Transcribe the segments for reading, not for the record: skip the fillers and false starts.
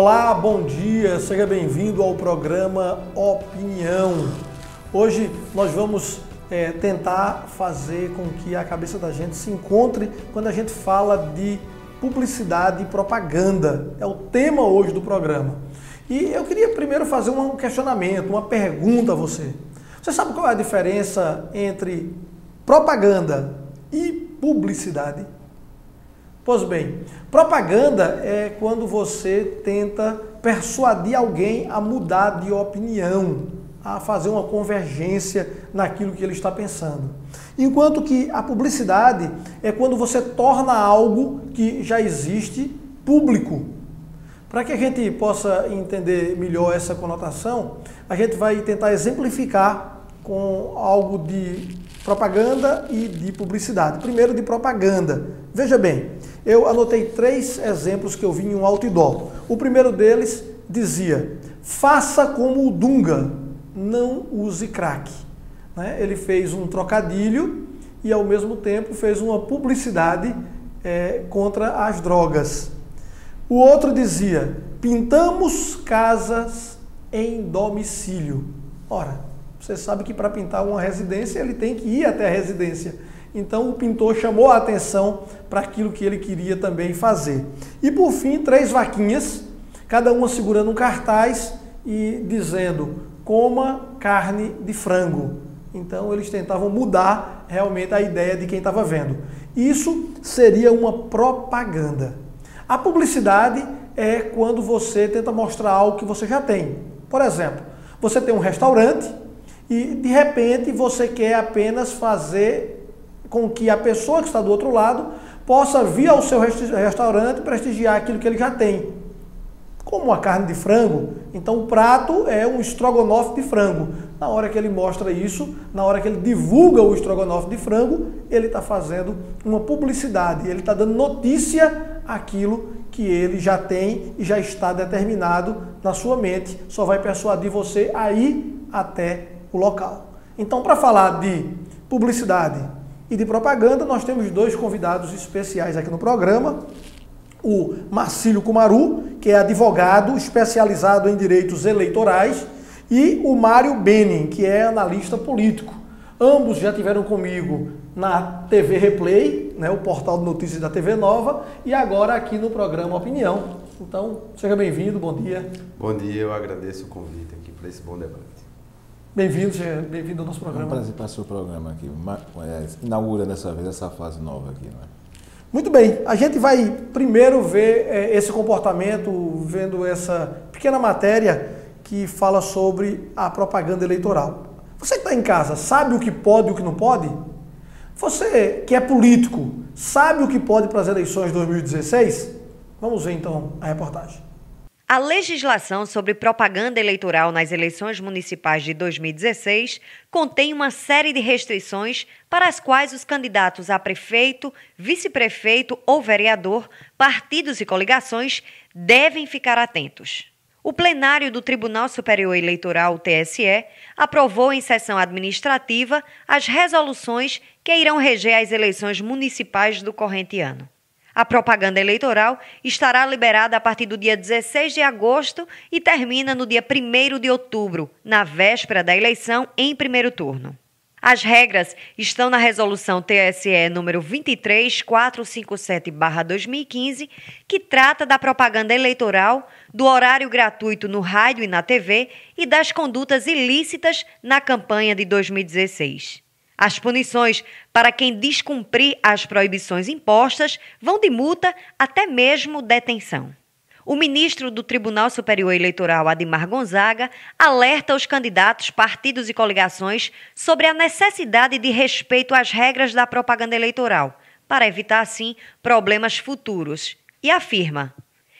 Olá, bom dia, seja bem-vindo ao programa Opinião. Hoje nós vamos tentar fazer com que a cabeça da gente se encontre quando a gente fala de publicidade e propaganda. É o tema hoje do programa. E eu queria primeiro fazer um questionamento, uma pergunta a você. Você sabe qual é a diferença entre propaganda e publicidade? Pois bem, propaganda é quando você tenta persuadir alguém a mudar de opinião, a fazer uma convergência naquilo que ele está pensando. Enquanto que a publicidade é quando você torna algo que já existe público. Para que a gente possa entender melhor essa conotação, a gente vai tentar exemplificar com algo de propaganda e de publicidade. Primeiro de propaganda. Veja bem, eu anotei 3 exemplos que eu vi em um outdoor. O primeiro deles dizia: faça como o Dunga, não use crack. Ele fez um trocadilho e ao mesmo tempo fez uma publicidade contra as drogas. O outro dizia: pintamos casas em domicílio. Ora, você sabe que para pintar uma residência ele tem que ir até a residência. Então o pintor chamou a atenção para aquilo que ele queria também fazer. E por fim, 3 vaquinhas, cada uma segurando um cartaz e dizendo: coma carne de frango. Então eles tentavam mudar realmente a ideia de quem estava vendo. Isso seria uma propaganda. A publicidade é quando você tenta mostrar algo que você já tem. Por exemplo, você tem um restaurante e de repente você quer apenas fazer com que a pessoa que está do outro lado possa vir ao seu restaurante prestigiar aquilo que ele já tem. Como a carne de frango, então o prato é um estrogonofe de frango. Na hora que ele mostra isso, na hora que ele divulga o estrogonofe de frango, ele está fazendo uma publicidade, ele está dando notícia àquilo que ele já tem e já está determinado na sua mente. Só vai persuadir você a ir até o local. Então, para falar de publicidade e de propaganda, nós temos 2 convidados especiais aqui no programa. O Marcílio Kumaru, que é advogado especializado em direitos eleitorais, e o Mário Benin, que é analista político. Ambos já tiveram comigo na TV Replay, o portal de notícias da TV Nova, e agora aqui no programa Opinião. Então, seja bem-vindo, bom dia. Bom dia, eu agradeço o convite aqui para esse bom debate. Bem-vindo, bem-vindo ao nosso programa. É um prazer para o seu programa aqui. Inaugura dessa vez essa fase nova aqui, não é? Muito bem, a gente vai primeiro ver esse comportamento, vendo essa pequena matéria que fala sobre a propaganda eleitoral. Você que está em casa, sabe o que pode e o que não pode? Você que é político, sabe o que pode para as eleições de 2016? Vamos ver então a reportagem. A legislação sobre propaganda eleitoral nas eleições municipais de 2016 contém uma série de restrições para as quais os candidatos a prefeito, vice-prefeito ou vereador, partidos e coligações devem ficar atentos. O plenário do Tribunal Superior Eleitoral, TSE, aprovou em sessão administrativa as resoluções que irão reger as eleições municipais do corrente ano. A propaganda eleitoral estará liberada a partir do dia 16 de agosto e termina no dia 1º de outubro, na véspera da eleição em primeiro turno. As regras estão na resolução TSE número 23457/2015, que trata da propaganda eleitoral, do horário gratuito no rádio e na TV e das condutas ilícitas na campanha de 2016. As punições para quem descumprir as proibições impostas vão de multa até mesmo detenção. O ministro do Tribunal Superior Eleitoral, Adimar Gonzaga, alerta os candidatos, partidos e coligações sobre a necessidade de respeito às regras da propaganda eleitoral, para evitar, assim, problemas futuros. E afirma: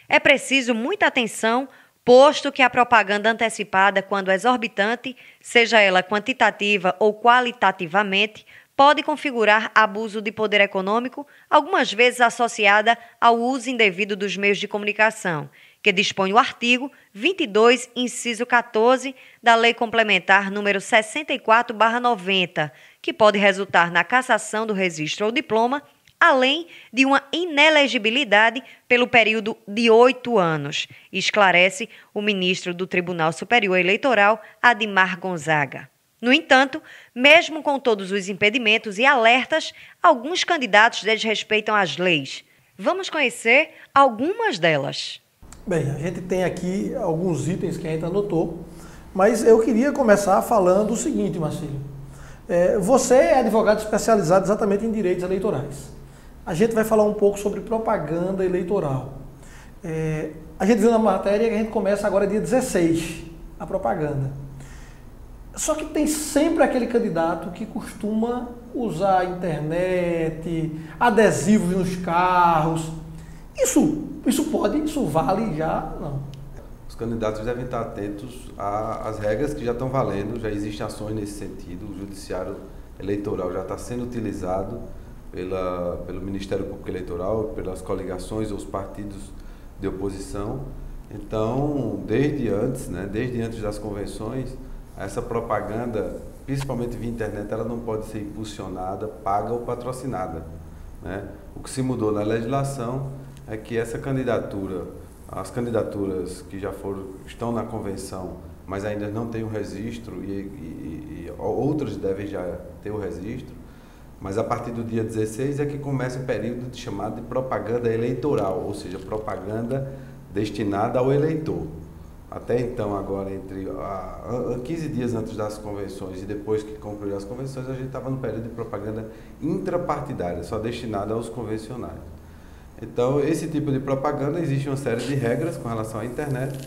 é preciso muita atenção, posto que a propaganda antecipada, quando exorbitante, seja ela quantitativa ou qualitativamente, pode configurar abuso de poder econômico, algumas vezes associada ao uso indevido dos meios de comunicação, que dispõe o artigo 22, inciso 14, da Lei Complementar número 64/90, que pode resultar na cassação do registro ou diploma, além de uma inelegibilidade pelo período de 8 anos, esclarece o ministro do Tribunal Superior Eleitoral, Adimar Gonzaga. No entanto, mesmo com todos os impedimentos e alertas, alguns candidatos desrespeitam as leis. Vamos conhecer algumas delas. Bem, a gente tem aqui alguns itens que a gente anotou, mas eu queria começar falando o seguinte, Marcílio. Você é advogado especializado exatamente em direitos eleitorais. A gente vai falar um pouco sobre propaganda eleitoral. A gente viu na matéria que a gente começa agora dia 16, a propaganda. Só que tem sempre aquele candidato que costuma usar a internet, adesivos nos carros. Isso vale já? Não. Os candidatos devem estar atentos às regras que já estão valendo, já existem ações nesse sentido, o judiciário eleitoral já está sendo utilizado pelo Ministério Público Eleitoral, pelas coligações ou os partidos de oposição. Então, desde antes das convenções, essa propaganda, principalmente via internet, ela não pode ser impulsionada, paga ou patrocinada, né? O que se mudou na legislação é que as candidaturas que estão na convenção, mas ainda não têm o registro e outras devem já ter o registro, mas a partir do dia 16 é que começa o período chamado de propaganda eleitoral, ou seja, propaganda destinada ao eleitor. Até então, agora, entre 15 dias antes das convenções e depois que concluíram as convenções, a gente estava no período de propaganda intrapartidária, só destinada aos convencionais. Então, esse tipo de propaganda, existe uma série de regras com relação à internet,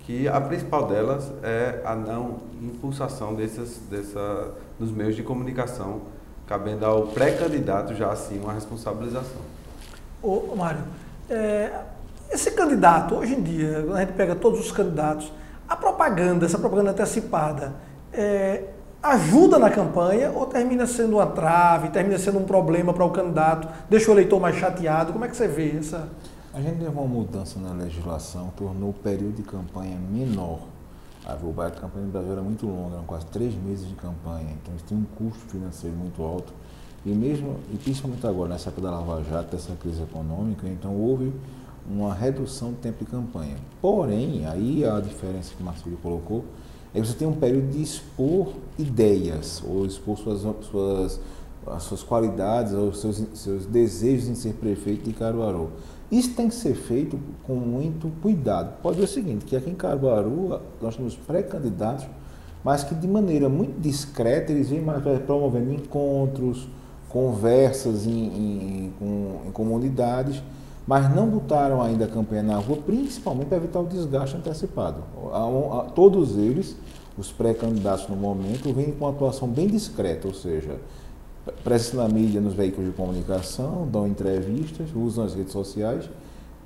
que a principal delas é a não impulsação dos meios de comunicação, cabendo ao pré-candidato já assim uma responsabilização. Ô Mário, esse candidato, hoje em dia, quando a gente pega todos os candidatos, essa propaganda antecipada, ajuda na campanha ou termina sendo uma trave, termina sendo um problema para o candidato, deixa o eleitor mais chateado? Como é que você vê essa? A gente teve uma mudança na legislação, tornou o período de campanha menor. A campanha no Brasil era muito longa, eram quase 3 meses de campanha, então isso tem um custo financeiro muito alto. E principalmente agora, nessa época da Lava Jato, dessa crise econômica, então houve uma redução do tempo de campanha. Porém, aí a diferença que o Marcílio colocou, é que você tem um período de expor ideias, ou expor as suas qualidades, ou seus desejos em ser prefeito de Caruaru. Isso tem que ser feito com muito cuidado. Pode ver o seguinte, que aqui em Caruaru nós temos pré-candidatos, mas que de maneira muito discreta eles vêm mais promovendo encontros, conversas em comunidades, mas não botaram ainda a campanha na rua, principalmente para evitar o desgaste antecipado. Todos eles, os pré-candidatos no momento, vêm com uma atuação bem discreta, ou seja, presença na mídia, nos veículos de comunicação, dão entrevistas, usam as redes sociais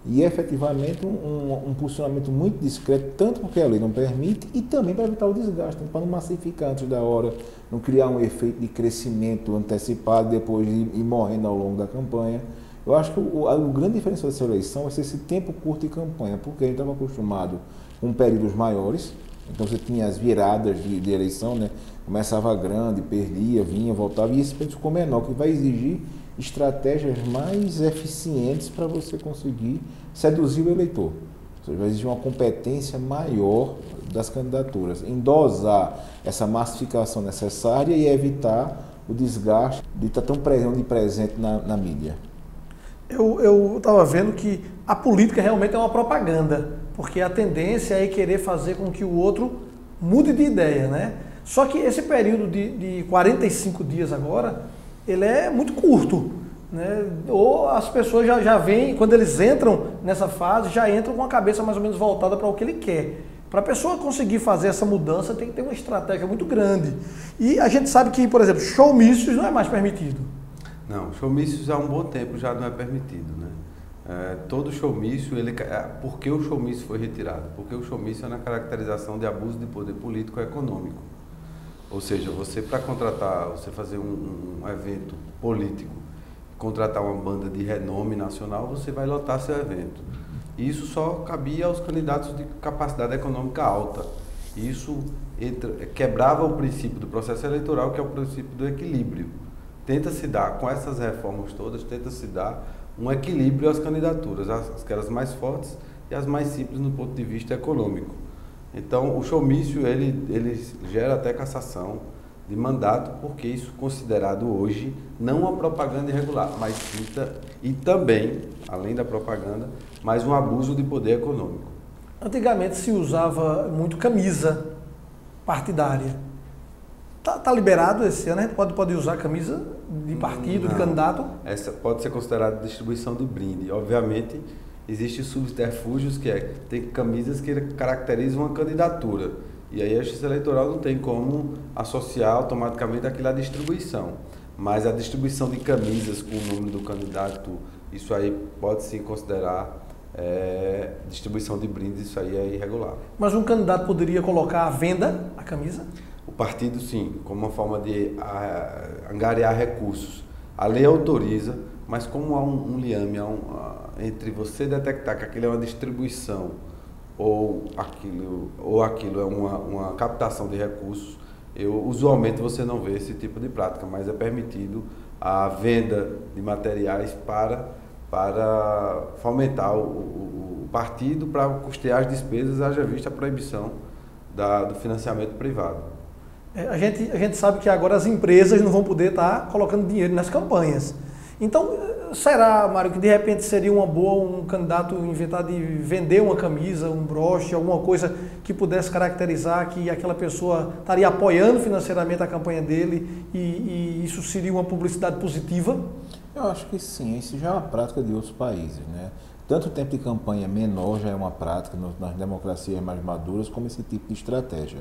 e efetivamente um posicionamento muito discreto, tanto porque a lei não permite e também para evitar o desgaste, para não massificar antes da hora, não criar um efeito de crescimento antecipado depois de ir morrendo ao longo da campanha. Eu acho que o grande diferencial dessa eleição vai ser esse tempo curto de campanha, porque a gente estava acostumado com períodos maiores, então você tinha as viradas de eleição, né? Começava grande, perdia, vinha, voltava, e esse período ficou menor, que vai exigir estratégias mais eficientes para você conseguir seduzir o eleitor. Ou seja, vai exigir uma competência maior das candidaturas, em dosar essa massificação necessária e evitar o desgaste de estar tão presente na mídia. Eu estava vendo que a política realmente é uma propaganda, porque a tendência é querer fazer com que o outro mude de ideia, né? Só que esse período de 45 dias agora, ele é muito curto, né? Ou as pessoas já vêm, quando eles entram nessa fase, já entram com a cabeça mais ou menos voltada para o que ele quer. Para a pessoa conseguir fazer essa mudança, tem que ter uma estratégia muito grande. E a gente sabe que, por exemplo, showmícios não é mais permitido. Não, showmícios há um bom tempo já não é permitido, né? Todo showmício, por que o showmício foi retirado? Porque o showmício é na caracterização de abuso de poder político e econômico. Ou seja, você para contratar, você fazer um evento político, contratar uma banda de renome nacional, você vai lotar seu evento. E isso só cabia aos candidatos de capacidade econômica alta. Isso quebrava o princípio do processo eleitoral, que é o princípio do equilíbrio. tenta-se dar, com essas reformas todas, tenta-se dar um equilíbrio às candidaturas, aquelas mais fortes e as mais simples no ponto de vista econômico. Então, o showmício, ele gera até cassação de mandato, porque isso é considerado hoje não uma propaganda irregular, mas sim, e também, além da propaganda, mais um abuso de poder econômico. Antigamente se usava muito camisa partidária. Tá liberado esse ano? A gente pode usar camisa de partido, não, de candidato? Essa pode ser considerada distribuição de brinde. Obviamente, existem subterfúgios tem camisas que caracterizam uma candidatura. E aí a Justiça Eleitoral não tem como associar automaticamente aquilo à distribuição. Mas a distribuição de camisas com o nome do candidato, isso aí pode sim considerar distribuição de brindes, isso aí é irregular. Mas um candidato poderia colocar à venda a camisa? O partido sim, como uma forma de angariar recursos. A lei autoriza, mas como há um liame entre você detectar que aquilo é uma distribuição ou aquilo é uma captação de recursos, usualmente você não vê esse tipo de prática, mas é permitido a venda de materiais para fomentar o partido, para custear as despesas, haja vista a proibição do financiamento privado. A gente sabe que agora as empresas não vão poder estar colocando dinheiro nas campanhas. Então, será, Mário, que de repente seria uma boa um candidato inventar de vender uma camisa, um broche, alguma coisa que pudesse caracterizar que aquela pessoa estaria apoiando financeiramente a campanha dele e isso seria uma publicidade positiva? Eu acho que sim, isso já é uma prática de outros países, né? Tanto o tempo de campanha menor já é uma prática nas democracias mais maduras, como esse tipo de estratégia.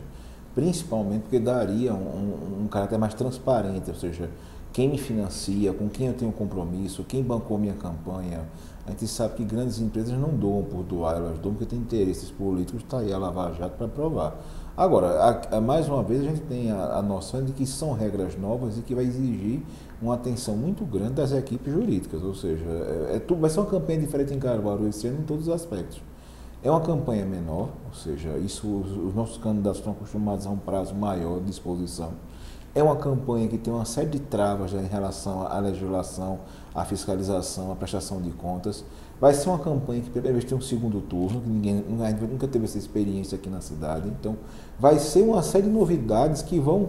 Principalmente porque daria um caráter mais transparente, ou seja, quem me financia, com quem eu tenho compromisso, quem bancou minha campanha. A gente sabe que grandes empresas não doam por doar, elas doam porque têm interesses políticos, está aí a Lava Jato para provar. Agora, mais uma vez, a gente tem a noção de que são regras novas e que vai exigir uma atenção muito grande das equipes jurídicas, ou seja, vai ser uma campanha diferente em Caruaru esse ano em todos os aspectos. É uma campanha menor, ou seja, os nossos candidatos estão acostumados a um prazo maior de exposição. É uma campanha que tem uma série de travas em relação à legislação, à fiscalização, à prestação de contas. Vai ser uma campanha que primeira vez tem um segundo turno, que ninguém nunca teve essa experiência aqui na cidade. Então, vai ser uma série de novidades que vão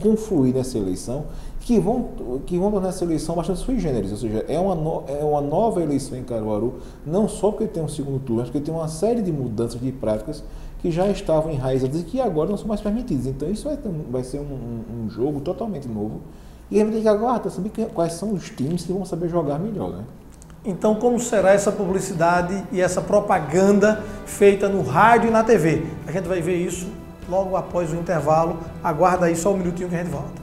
confluir nessa eleição, que vão tornar essa eleição bastante sui generis, ou seja, é uma nova eleição em Caruaru, não só porque tem um segundo turno, mas porque tem uma série de mudanças de práticas que já estavam enraizadas e que agora não são mais permitidas. Então isso vai ser um jogo totalmente novo e a gente vai ter que aguardar, saber quais são os times que vão saber jogar melhor, né? Então, como será essa publicidade e essa propaganda feita no rádio e na TV? A gente vai ver isso logo após o intervalo. Aguarda aí só um minutinho que a gente volta.